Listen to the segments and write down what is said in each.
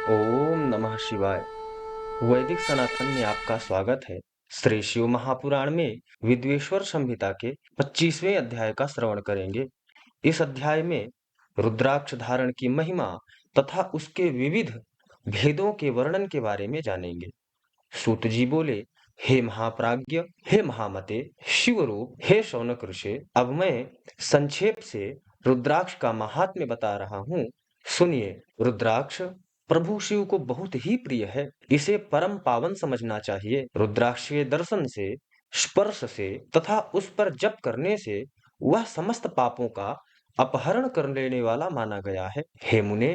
ओम नमः शिवाय। वैदिक सनातन में आपका स्वागत है। श्री शिव महापुराण में विद्वेश्वर संहिता के 25वें अध्याय का श्रवण करेंगे। इस अध्याय में रुद्राक्ष धारण की महिमा तथा उसके विविध भेदों के वर्णन के बारे में जानेंगे। सूत जी बोले, हे महाप्राज्ञ, हे महामते, शिवरूप, हे शौनक ऋषि, अब मैं संक्षेप से रुद्राक्ष का महात्म्य बता रहा हूँ। सुनिए। रुद्राक्ष प्रभु शिव को बहुत ही प्रिय है। इसे परम पावन समझना चाहिए। रुद्राक्ष के दर्शन से, स्पर्श से तथा उस पर जप करने से वह समस्त पापों का अपहरण कर लेने वाला माना गया है। हे मुने,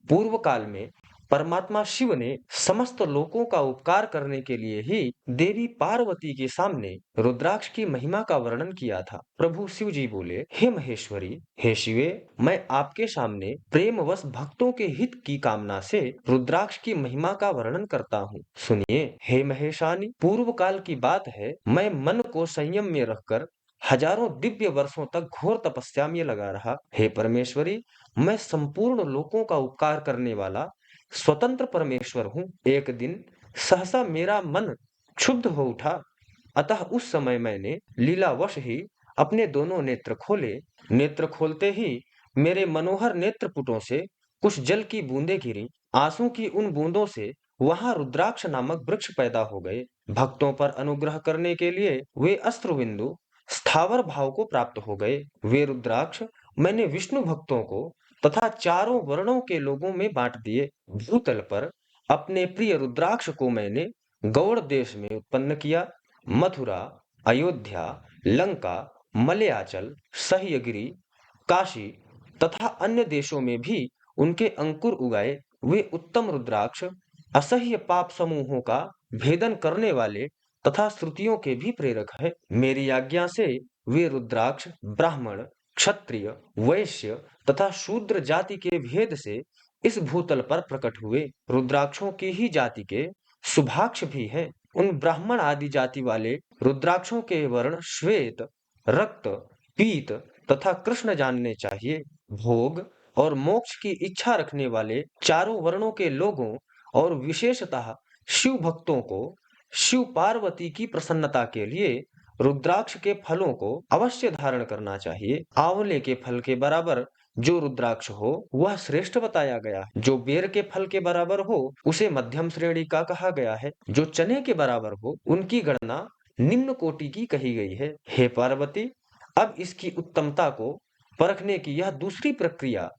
पूर्व काल में परमात्मा शिव ने समस्त लोकों का उपकार करने के लिए ही देवी पार्वती के सामने रुद्राक्ष की महिमा का वर्णन किया था। प्रभु शिव जी बोले, हे महेश्वरी, हे शिवे, मैं आपके सामने प्रेमवश भक्तों के हित की कामना से रुद्राक्ष की महिमा का वर्णन करता हूँ। सुनिए। हे महेशानी, पूर्व काल की बात है, मैं मन को संयम में रखकर हजारों दिव्य वर्षों तक घोर तपस्या में लगा रहा। हे परमेश्वरी, मैं संपूर्ण लोकों का उपकार करने वाला स्वतंत्र परमेश्वर हूँ। एक दिन सहसा मेरा मन क्षुब्ध हो उठा, अतः उस समय मैंने लीलावश ही अपने दोनों नेत्र खोले। नेत्र खोलते ही मेरे मनोहर नेत्रपुटों से कुछ जल की बूंदें गिरी। आंसू की उन बूंदों से वहां रुद्राक्ष नामक वृक्ष पैदा हो गए। भक्तों पर अनुग्रह करने के लिए वे अस्त्रबिंदु स्थावर भाव को प्राप्त हो गए। वे रुद्राक्ष मैंने विष्णु भक्तों को तथा चारों वर्णों के लोगों में बांट दिए। भूतल पर अपने प्रिय रुद्राक्ष को मैंने गौड़ देश में उत्पन्न किया। मथुरा, अयोध्या, लंका, मलयाचल, सह्यगिरी, काशी तथा अन्य देशों में भी उनके अंकुर उगाए। वे उत्तम रुद्राक्ष असह्य पाप समूहों का भेदन करने वाले तथा श्रुतियों के भी प्रेरक है। मेरी आज्ञा से वे रुद्राक्ष ब्राह्मण, क्षत्रिय, वैश्य तथा शूद्र जाति के भेद से इस भूतल पर प्रकट हुए। रुद्राक्षों की ही जाति के शुभाक्ष भी हैं। उन ब्राह्मण आदि जाति वाले रुद्राक्षों के वर्ण श्वेत, रक्त, पीत तथा कृष्ण जानने चाहिए। भोग और मोक्ष की इच्छा रखने वाले चारों वर्णों के लोगों और विशेषतः शिव भक्तों को शिव पार्वती की प्रसन्नता के लिए रुद्राक्ष के फलों को अवश्य धारण करना चाहिए। आंवले के फल के बराबर जो रुद्राक्ष हो वह श्रेष्ठ बताया गया है। जो बेर के फल के बराबर हो उसे मध्यम श्रेणी का कहा गया है। जो चने के बराबर हो उनकी गणना निम्न कोटि की कही गई है। हे पार्वती, अब इसकी उत्तमता को परखने की यह दूसरी प्रक्रिया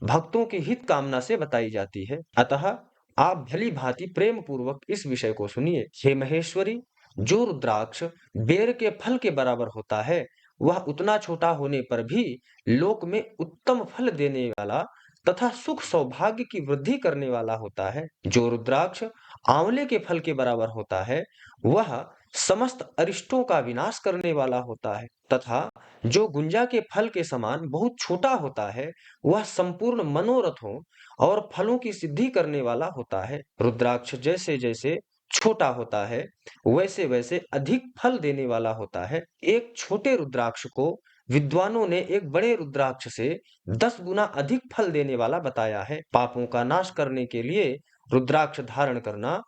भक्तों की हित कामना से बताई जाती है। अतः आप भली भांति प्रेम पूर्वक इस विषय को सुनिए। हे महेश्वरी, जो रुद्राक्ष बेर के फल के बराबर होता है वह उतना छोटा होने पर भी लोक में उत्तम फल देने वाला तथा सुख सौभाग्य की वृद्धि करने वाला होता है। जो रुद्राक्ष आंवले के फल के बराबर होता है वह समस्त अरिष्टों का विनाश करने वाला होता है तथा जो गुंजा के फल के समान बहुत छोटा होता है वह संपूर्ण मनोरथों और फलों की सिद्धि करने वाला होता है। रुद्राक्ष जैसे जैसे छोटा होता है वैसे वैसे अधिक फल देने वाला होता है। एक छोटे रुद्राक्ष को विद्वानों ने एक बड़े रुद्राक्ष से 10 गुना अधिक फल देने वाला बताया है। पापों का नाश करने के लिए रुद्राक्ष धारण करना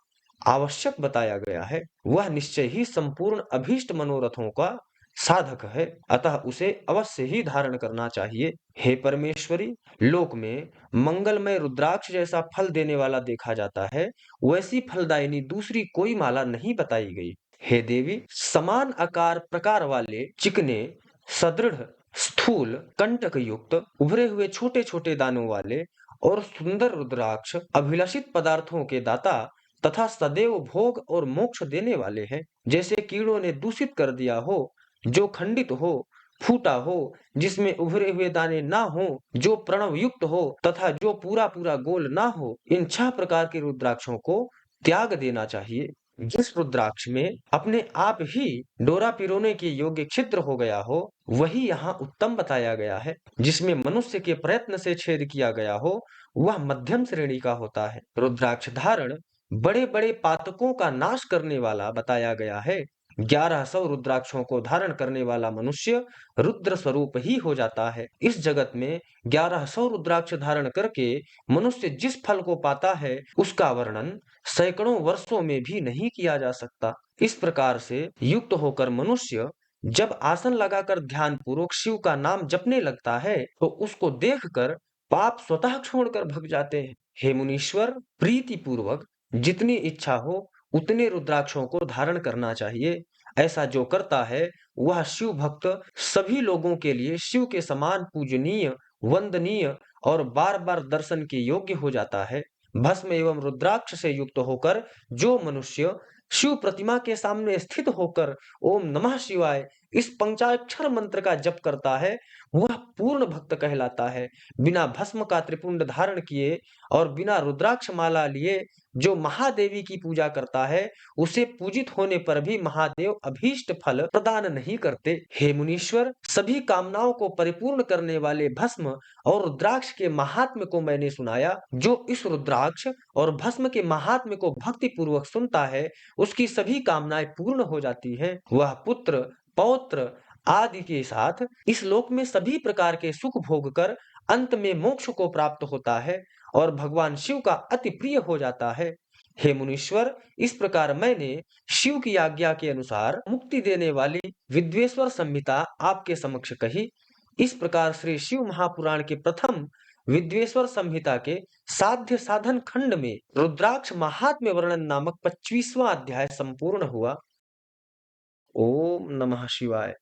आवश्यक बताया गया है। वह निश्चय ही संपूर्ण अभीष्ट मनोरथों का साधक है, अतः उसे अवश्य ही धारण करना चाहिए। हे परमेश्वरी, लोक में मंगलमय रुद्राक्ष जैसा फल देने वाला देखा जाता है वैसी फलदायिनी दूसरी कोई माला नहीं बताई गई। हे देवी, समान आकार प्रकार वाले चिकने, सदृढ़, स्थूल, कंटक युक्त, उभरे हुए छोटे छोटे दानों वाले और सुंदर रुद्राक्ष अभिलषित पदार्थों के दाता तथा सदैव भोग और मोक्ष देने वाले हैं। जैसे कीड़ों ने दूषित कर दिया हो, जो खंडित हो, फूटा हो, जिसमें उभरे हुए दाने ना हो, जो प्रणव युक्त हो तथा जो पूरा पूरा गोल ना हो, इन 6 प्रकार के रुद्राक्षों को त्याग देना चाहिए। जिस रुद्राक्ष में अपने आप ही डोरा पिरोने के योग्य छिद्र हो गया हो वही यहाँ उत्तम बताया गया है। जिसमें मनुष्य के प्रयत्न से छेद किया गया हो वह मध्यम श्रेणी का होता है। रुद्राक्ष धारण बड़े बड़े पातकों का नाश करने वाला बताया गया है। 1100 रुद्राक्षों को धारण करने वाला मनुष्य रुद्र स्वरूप ही हो जाता है। इस जगत में 1100 रुद्राक्ष धारण करके मनुष्य जिस फल को पाता है उसका वर्णन सैकड़ों वर्षों में भी नहीं किया जा सकता। इस प्रकार से युक्त होकर मनुष्य जब आसन लगाकर ध्यान पूर्वक शिव का नाम जपने लगता है तो उसको देखकर पाप स्वतः छोड़कर भग जाते हैं। हे मुनीश्वर, प्रीति पूर्वक जितनी इच्छा हो उतने रुद्राक्षों को धारण करना चाहिए। ऐसा जो करता है वह शिव भक्त सभी लोगों के लिए शिव के समान पूजनीय, वंदनीय और बार बार दर्शन के योग्य हो जाता है। भस्म एवं रुद्राक्ष से युक्त होकर जो मनुष्य शिव प्रतिमा के सामने स्थित होकर ओम नमः शिवाय इस पंचाक्षर मंत्र का जप करता है वह पूर्ण भक्त कहलाता है। बिना भस्म का त्रिपुंड धारण किए और बिना रुद्राक्ष माला लिए जो महादेवी की पूजा करता है उसे पूजित होने पर भी महादेव अभीष्ट फल प्रदान नहीं करते। हे मुनीश्वर, सभी कामनाओं को परिपूर्ण करने वाले भस्म और रुद्राक्ष के महात्म्य को मैंने सुनाया। जो इस रुद्राक्ष और भस्म के महात्म्य को भक्ति पूर्वक सुनता है उसकी सभी कामनाएं पूर्ण हो जाती हैं। वह पुत्र, पौत्र आदि के साथ इस लोक में सभी प्रकार के सुख भोग कर अंत में मोक्ष को प्राप्त होता है और भगवान शिव का अति प्रिय हो जाता है। हे मुनीश्वर, इस प्रकार मैंने शिव की आज्ञा के अनुसार मुक्ति देने वाली विद्वेश्वर संहिता आपके समक्ष कही। इस प्रकार श्री शिव महापुराण के प्रथम विद्वेश्वर संहिता के साध्य साधन खंड में रुद्राक्ष महात्म्य वर्णन नामक 25वां अध्याय संपूर्ण हुआ। ओम नमः शिवाय।